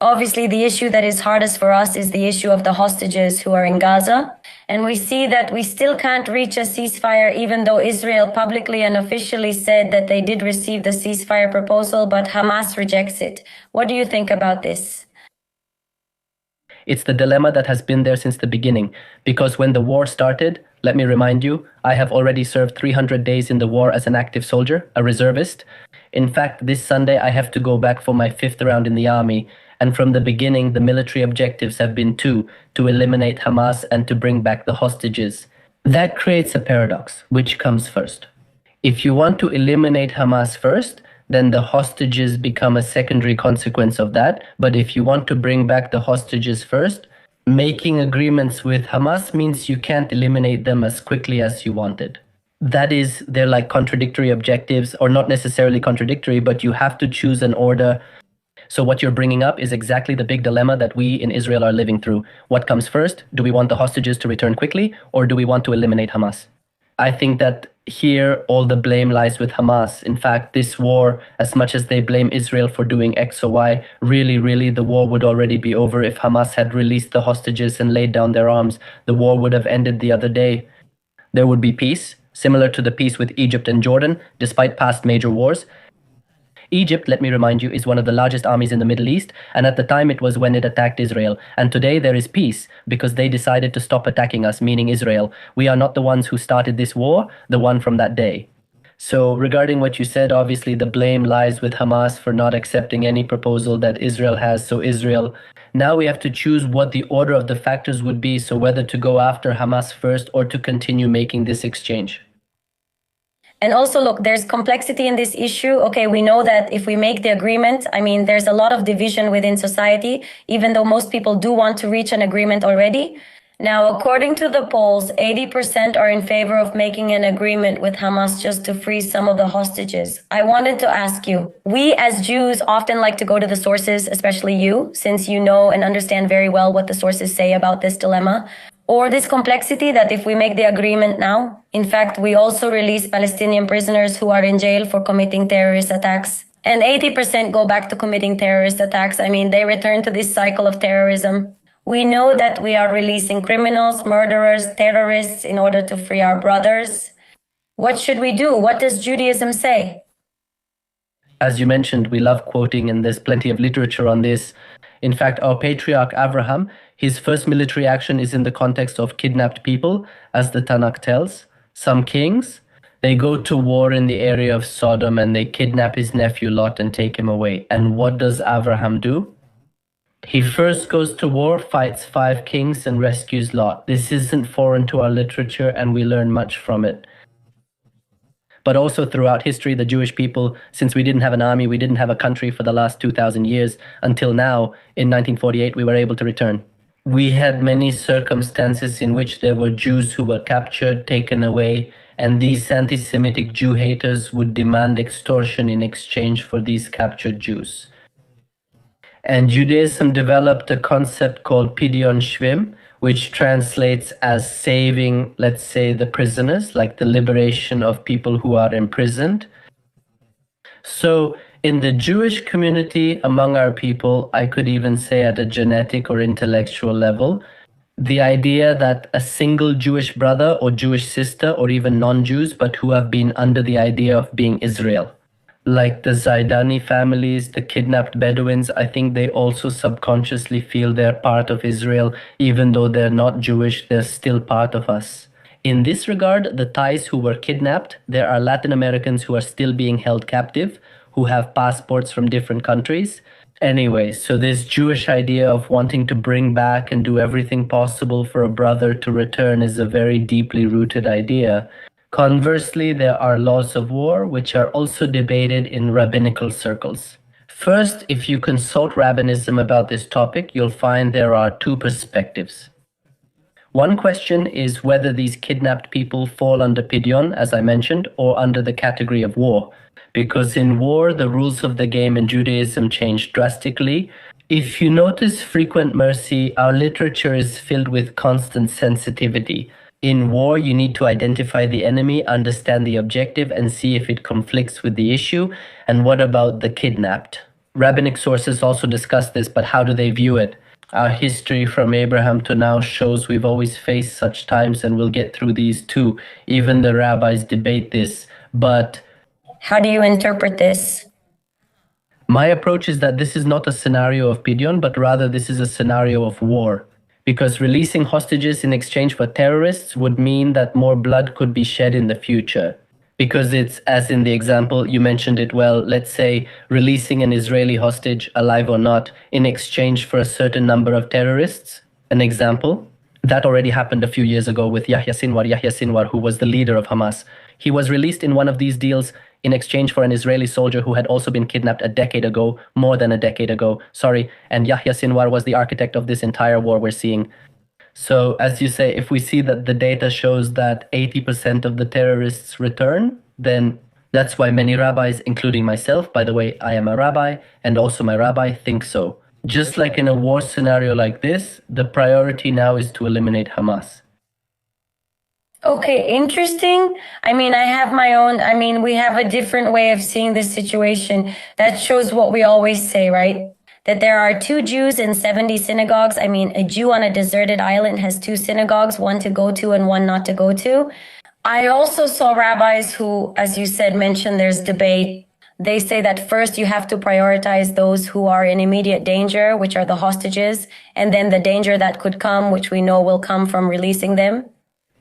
Obviously, the issue that is hardest for us is the issue of the hostages who are in Gaza. And we see that we still can't reach a ceasefire, even though Israel publicly and officially said that they did receive the ceasefire proposal, but Hamas rejects it. What do you think about this? It's the dilemma that has been there since the beginning, because when the war started, let me remind you, I have already served 300 days in the war as an active soldier, a reservist. In fact, this Sunday I have to go back for my 5th round in the army, and from the beginning the military objectives have been two: to eliminate Hamas and to bring back the hostages. That creates a paradox. Which comes first? If you want to eliminate Hamas first, then the hostages become a secondary consequence of that. But if you want to bring back the hostages first, making agreements with Hamas means you can't eliminate them as quickly as you wanted. That is, they're like contradictory objectives, or not necessarily contradictory, but you have to choose an order. So what you're bringing up is exactly the big dilemma that we in Israel are living through. What comes first? Do we want the hostages to return quickly, or do we want to eliminate Hamas? I think that here all the blame lies with Hamas. In fact, this war, as much as they blame Israel for doing X or Y, really, the war would already be over if Hamas had released the hostages and laid down their arms. The war would have ended the other day. There would be peace, similar to the peace with Egypt and Jordan, despite past major wars. Egypt, let me remind you, is one of the largest armies in the Middle East, and at the time it was when it attacked Israel. And today there is peace because they decided to stop attacking us, meaning Israel. We are not the ones who started this war, the one from that day. So regarding what you said, obviously the blame lies with Hamas for not accepting any proposal that Israel has. So Israel, now we have to choose what the order of the factors would be, so whether to go after Hamas first or to continue making this exchange. And also, look, there's complexity in this issue. Okay, we know that if we make the agreement, I mean, there's a lot of division within society, even though most people do want to reach an agreement already. Now, according to the polls, 80% are in favor of making an agreement with Hamas just to free some of the hostages. I wanted to ask you, we as Jews often like to go to the sources, especially you, since you know and understand very well what the sources say about this dilemma, or this complexity that if we make the agreement now, in fact, we also release Palestinian prisoners who are in jail for committing terrorist attacks. And 80% go back to committing terrorist attacks. I mean, they return to this cycle of terrorism. We know that we are releasing criminals, murderers, terrorists in order to free our brothers. What should we do? What does Judaism say? As you mentioned, we love quoting, and there's plenty of literature on this. In fact, our patriarch Abraham, his first military action is in the context of kidnapped people, as the Tanakh tells. Some kings, they go to war in the area of Sodom and they kidnap his nephew Lot and take him away. And what does Abraham do? He first goes to war, fights 5 kings, and rescues Lot. This isn't foreign to our literature, and we learn much from it. But also throughout history, the Jewish people, since we didn't have an army, we didn't have a country for the last 2,000 years, until now, in 1948, we were able to return. We had many circumstances in which there were Jews who were captured, taken away, and these anti-Semitic Jew haters would demand extortion in exchange for these captured Jews. And Judaism developed a concept called Pidyon Shvim, which translates as saving, let's say, the prisoners, like the liberation of people who are imprisoned. So in the Jewish community, among our people, I could even say at a genetic or intellectual level, the idea that a single Jewish brother or Jewish sister, or even non-Jews, but who have been under the idea of being Israel, like the Zaidani families, the kidnapped Bedouins, I think they also subconsciously feel they're part of Israel. Even though they're not Jewish, they're still part of us. In this regard, the Thais who were kidnapped, there are Latin Americans who are still being held captive, who have passports from different countries. Anyway, so this Jewish idea of wanting to bring back and do everything possible for a brother to return is a very deeply rooted idea. Conversely, there are laws of war, which are also debated in rabbinical circles. First, if you consult rabbinism about this topic, you'll find there are 2 perspectives. One question is whether these kidnapped people fall under Pidyon, as I mentioned, or under the category of war. Because in war, the rules of the game in Judaism change drastically. If you notice frequent mercy, our literature is filled with constant sensitivity. In war, you need to identify the enemy, understand the objective, and see if it conflicts with the issue. And what about the kidnapped? Rabbinic sources also discuss this, but how do they view it? Our history from Abraham to now shows we've always faced such times, and we'll get through these too. Even the rabbis debate this. But how do you interpret this? My approach is that this is not a scenario of pidyon, but rather this is a scenario of war. Because releasing hostages in exchange for terrorists would mean that more blood could be shed in the future. Because it's, as in the example, you mentioned it well, let's say releasing an Israeli hostage, alive or not, in exchange for a certain number of terrorists. An example. That already happened a few years ago with Yahya Sinwar, who was the leader of Hamas. He was released in one of these deals in exchange for an Israeli soldier who had also been kidnapped a decade ago, more than a decade ago, sorry, and Yahya Sinwar was the architect of this entire war we're seeing. So, as you say, if we see that the data shows that 80% of the terrorists return, then that's why many rabbis, including myself, by the way, I am a rabbi, and also my rabbi, think so. Just like in a war scenario like this, the priority now is to eliminate Hamas. Okay, interesting. I mean, we have a different way of seeing this situation. That shows what we always say, right? That there are 2 Jews in 70 synagogues. I mean, a Jew on a deserted island has 2 synagogues, one to go to and one not to go to. I also saw rabbis who, as you said, mentioned there's debate. They say that first you have to prioritize those who are in immediate danger, which are the hostages, and then the danger that could come, which we know will come from releasing them.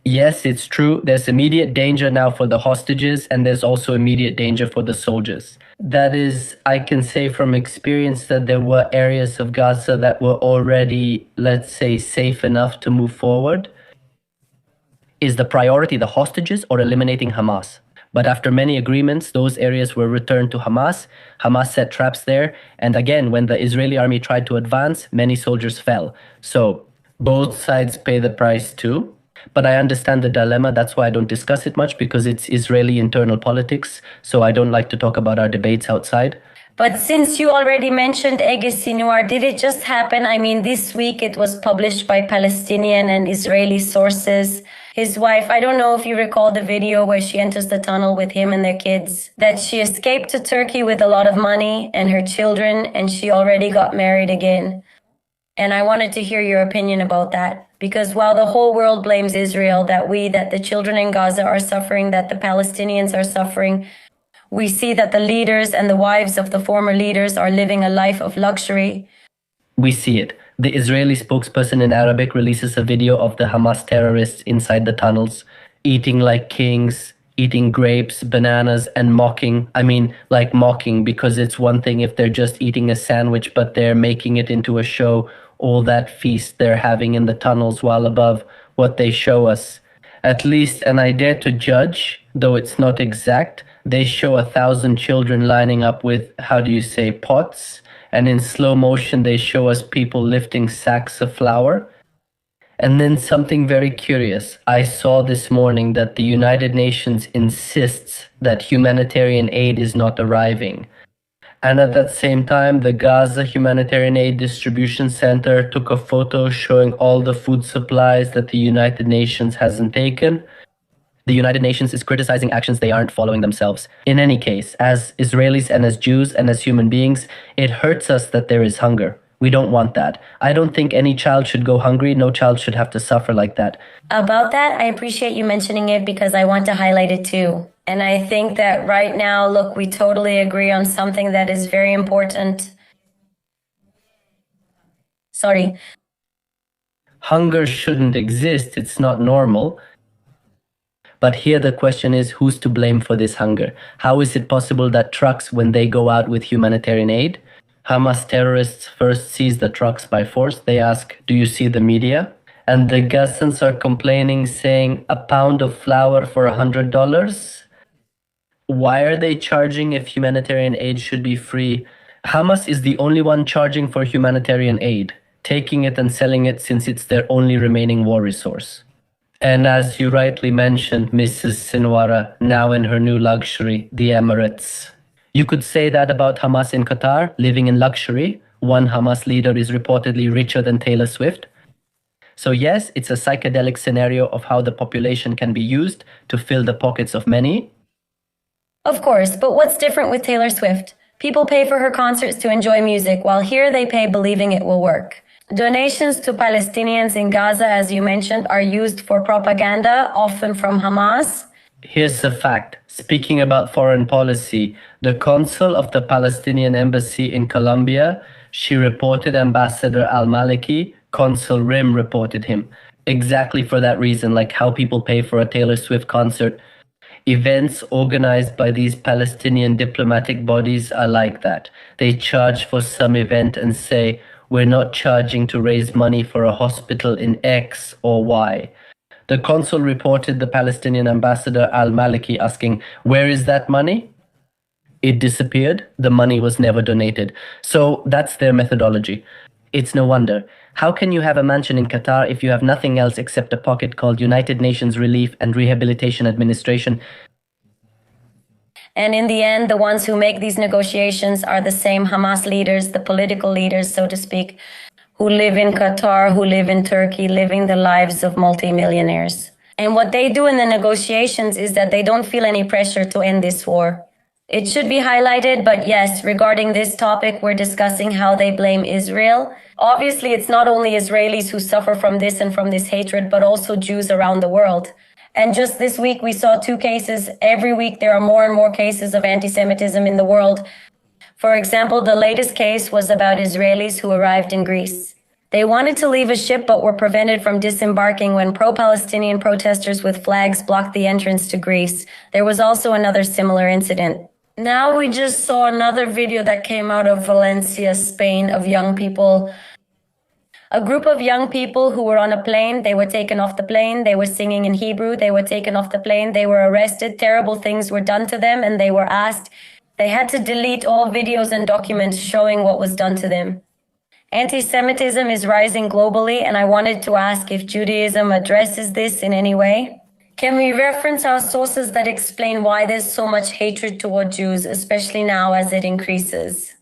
Yes, it's true. There's immediate danger now for the hostages, and there's also immediate danger for the soldiers. That is, I can say from experience that there were areas of Gaza that were already, let's say, safe enough to move forward. Is the priority the hostages or eliminating Hamas? But after many agreements, those areas were returned to Hamas. Hamas set traps there. And again, when the Israeli army tried to advance, many soldiers fell. So both sides pay the price too. But I understand the dilemma. That's why I don't discuss it much, because it's Israeli internal politics. So I don't like to talk about our debates outside. But since you already mentioned Ege Sinwar, did it just happen? I mean, this week it was published by Palestinian and Israeli sources. His wife, I don't know if you recall the video where she enters the tunnel with him and their kids, that she escaped to Turkey with a lot of money and her children, and she already got married again. And I wanted to hear your opinion about that. Because while the whole world blames Israel, that the children in Gaza are suffering, that the Palestinians are suffering, we see that the leaders and the wives of the former leaders are living a life of luxury. We see it. The Israeli spokesperson in Arabic releases a video of the Hamas terrorists inside the tunnels, eating like kings, eating grapes, bananas, and mocking. I mean, like mocking, because it's one thing if they're just eating a sandwich, but they're making it into a show, all that feast they're having in the tunnels while above what they show us. At least, and I dare to judge, though it's not exact, they show 1,000 children lining up with, how do you say, pots, and in slow motion they show us people lifting sacks of flour. And then something very curious. I saw this morning that the United Nations insists that humanitarian aid is not arriving. And at that same time, the Gaza Humanitarian Aid Distribution Center took a photo showing all the food supplies that the United Nations hasn't taken. The United Nations is criticizing actions they aren't following themselves. In any case, as Israelis and as Jews and as human beings, it hurts us that there is hunger. We don't want that. I don't think any child should go hungry. No child should have to suffer like that. About that, I appreciate you mentioning it because I want to highlight it too. And I think that right now, look, we totally agree on something that is very important. Sorry. Hunger shouldn't exist. It's not normal. But here the question is, who's to blame for this hunger? How is it possible that trucks, when they go out with humanitarian aid, Hamas terrorists first seize the trucks by force? They ask, do you see the media? And the Gazans are complaining, saying, a pound of flour for $100? Why are they charging if humanitarian aid should be free? Hamas is the only one charging for humanitarian aid, taking it and selling it since it's their only remaining war resource. And as you rightly mentioned, Mrs. Sinwara, now in her new luxury, the Emirates. You could say that about Hamas in Qatar, living in luxury. One Hamas leader is reportedly richer than Taylor Swift. So yes, it's a psychedelic scenario of how the population can be used to fill the pockets of many. Of course, but what's different with Taylor Swift? People pay for her concerts to enjoy music, while here they pay believing it will work. Donations to Palestinians in Gaza, as you mentioned, are used for propaganda, often from Hamas. Here's a fact. Speaking about foreign policy, the consul of the Palestinian embassy in Colombia, she reported Ambassador al-Maliki, Consul Rim reported him. Exactly for that reason, like how people pay for a Taylor Swift concert. Events organized by these Palestinian diplomatic bodies are like that. They charge for some event and say, we're not charging to raise money for a hospital in X or Y. The consul reported the Palestinian ambassador al-Maliki asking, where is that money? It disappeared. The money was never donated. So that's their methodology. It's no wonder. How can you have a mansion in Qatar if you have nothing else except a pocket called United Nations Relief and Rehabilitation Administration? And in the end, the ones who make these negotiations are the same Hamas leaders, the political leaders, so to speak, who live in Qatar, who live in Turkey, living the lives of multimillionaires. And what they do in the negotiations is that they don't feel any pressure to end this war. It should be highlighted, but yes, regarding this topic, we're discussing how they blame Israel. Obviously, it's not only Israelis who suffer from this and from this hatred, but also Jews around the world. And just this week, we saw 2 cases. Every week, there are more and more cases of anti-Semitism in the world. For example, the latest case was about Israelis who arrived in Greece. They wanted to leave a ship but were prevented from disembarking when pro-Palestinian protesters with flags blocked the entrance to Greece. There was also another similar incident. Now we just saw another video that came out of Valencia, Spain, of young people. A group of young people who were on a plane, they were taken off the plane, they were singing in Hebrew, they were taken off the plane, they were arrested, terrible things were done to them, and they were asked, they had to delete all videos and documents showing what was done to them. Anti-Semitism is rising globally, and I wanted to ask if Judaism addresses this in any way. Can we reference our sources that explain why there's so much hatred toward Jews, especially now as it increases?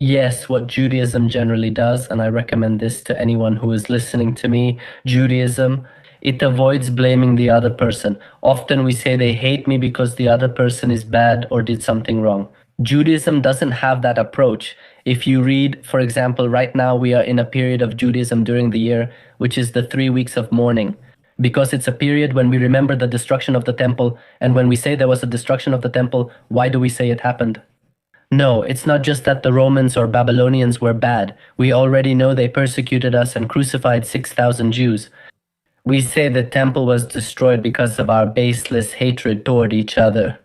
Yes, what Judaism generally does, and I recommend this to anyone who is listening to me, Judaism, it avoids blaming the other person. Often we say they hate me because the other person is bad or did something wrong. Judaism doesn't have that approach. If you read, for example, right now we are in a period of Judaism during the year, which is the 3 weeks of mourning, because it's a period when we remember the destruction of the temple. And when we say there was a destruction of the temple, why do we say it happened? No, it's not just that the Romans or Babylonians were bad. We already know they persecuted us and crucified 6,000 Jews. We say the temple was destroyed because of our baseless hatred toward each other.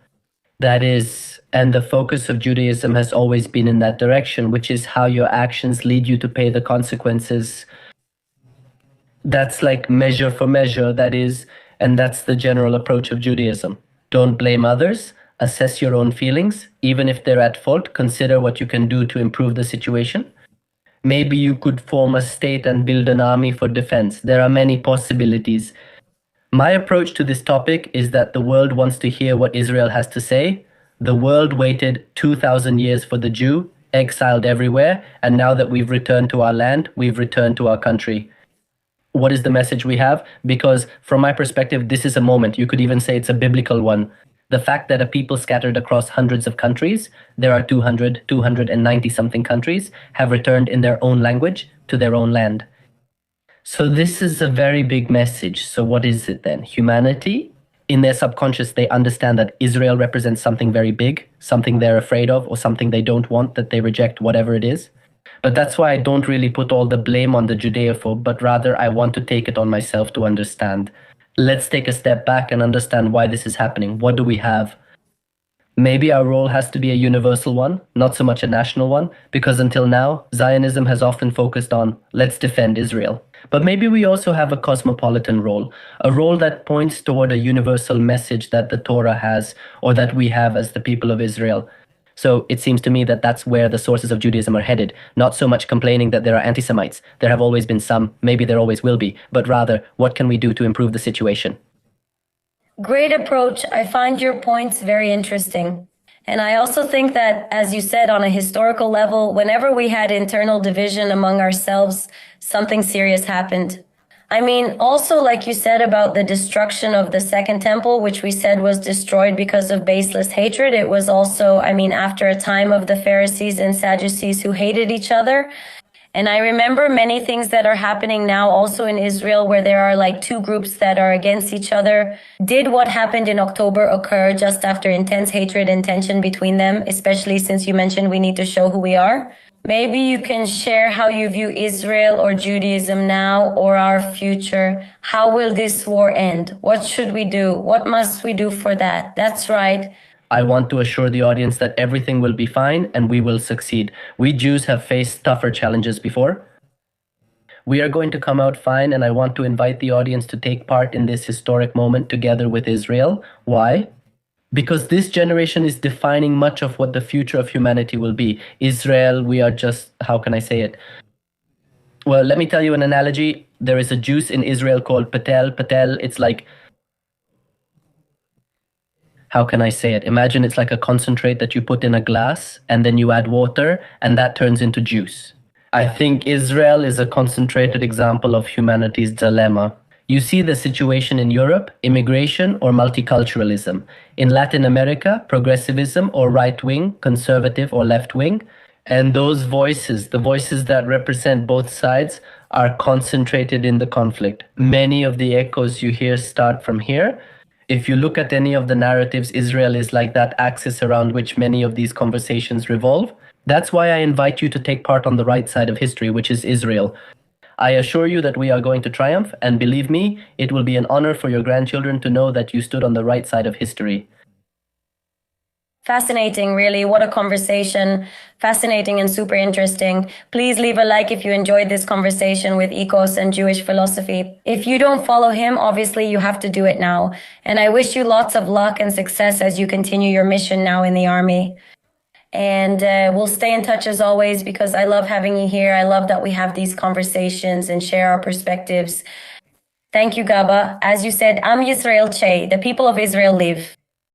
That is, and the focus of Judaism has always been in that direction, which is how your actions lead you to pay the consequences. That's like measure for measure, that is, and that's the general approach of Judaism. Don't blame others, assess your own feelings, even if they're at fault, consider what you can do to improve the situation. Maybe you could form a state and build an army for defense. There are many possibilities. My approach to this topic is that the world wants to hear what Israel has to say. The world waited 2,000 years for the Jew, exiled everywhere, and now that we've returned to our land, we've returned to our country. What is the message we have? Because from my perspective, this is a moment. You could even say it's a biblical one. The fact that a people scattered across hundreds of countries, there are 290 something countries, have returned in their own language to their own land. So this is a very big message. So what is it then? Humanity? In their subconscious, they understand that Israel represents something very big, something they're afraid of, or something they don't want, that they reject, whatever it is. But that's why I don't really put all the blame on the Judeophobe, but rather I want to take it on myself to understand. Let's take a step back and understand why this is happening. What do we have? Maybe our role has to be a universal one, not so much a national one, because until now, Zionism has often focused on, let's defend Israel. But maybe we also have a cosmopolitan role, a role that points toward a universal message that the Torah has, or that we have as the people of Israel. So it seems to me that that's where the sources of Judaism are headed, not so much complaining that there are anti-Semites. There have always been some, maybe there always will be, but rather, what can we do to improve the situation? Great approach. I find your points very interesting. And I also think that, as you said, on a historical level, whenever we had internal division among ourselves, something serious happened. I mean, also, like you said about the destruction of the second temple, which we said was destroyed because of baseless hatred, it was also, I mean, after a time of the Pharisees and Sadducees who hated each other. And I remember many things that are happening now also in Israel, where there are like two groups that are against each other. Did what happened in October occur just after intense hatred and tension between them, especially since you mentioned we need to show who we are? Maybe you can share how you view Israel or Judaism now or our future. How will this war end? What should we do? What must we do for that? That's right. I want to assure the audience that everything will be fine and we will succeed. We Jews have faced tougher challenges before. We are going to come out fine, and I want to invite the audience to take part in this historic moment together with Israel. Why? Because this generation is defining much of what the future of humanity will be. Israel, we are just, how can I say it? Well, let me tell you an analogy. There is a juice in Israel called patel. Patel, it's like, how can I say it? Imagine it's like a concentrate that you put in a glass and then you add water and that turns into juice. I think Israel is a concentrated example of humanity's dilemma. You see the situation in Europe, immigration or multiculturalism. In Latin America, progressivism or right wing, conservative or left wing. And those voices, the voices that represent both sides, are concentrated in the conflict. Many of the echoes you hear start from here. If you look at any of the narratives, Israel is like that axis around which many of these conversations revolve. That's why I invite you to take part on the right side of history, which is Israel. I assure you that we are going to triumph, and believe me, it will be an honor for your grandchildren to know that you stood on the right side of history. Fascinating, really. What a conversation. Fascinating and super interesting. Please leave a like if you enjoyed this conversation with Ecos and Jewish philosophy. If you don't follow him, obviously you have to do it now. And I wish you lots of luck and success as you continue your mission now in the army. And we'll stay in touch as always because I love having you here. I love that we have these conversations and share our perspectives. Thank you, Gaba. As you said, Am Yisrael Che, the people of Israel live.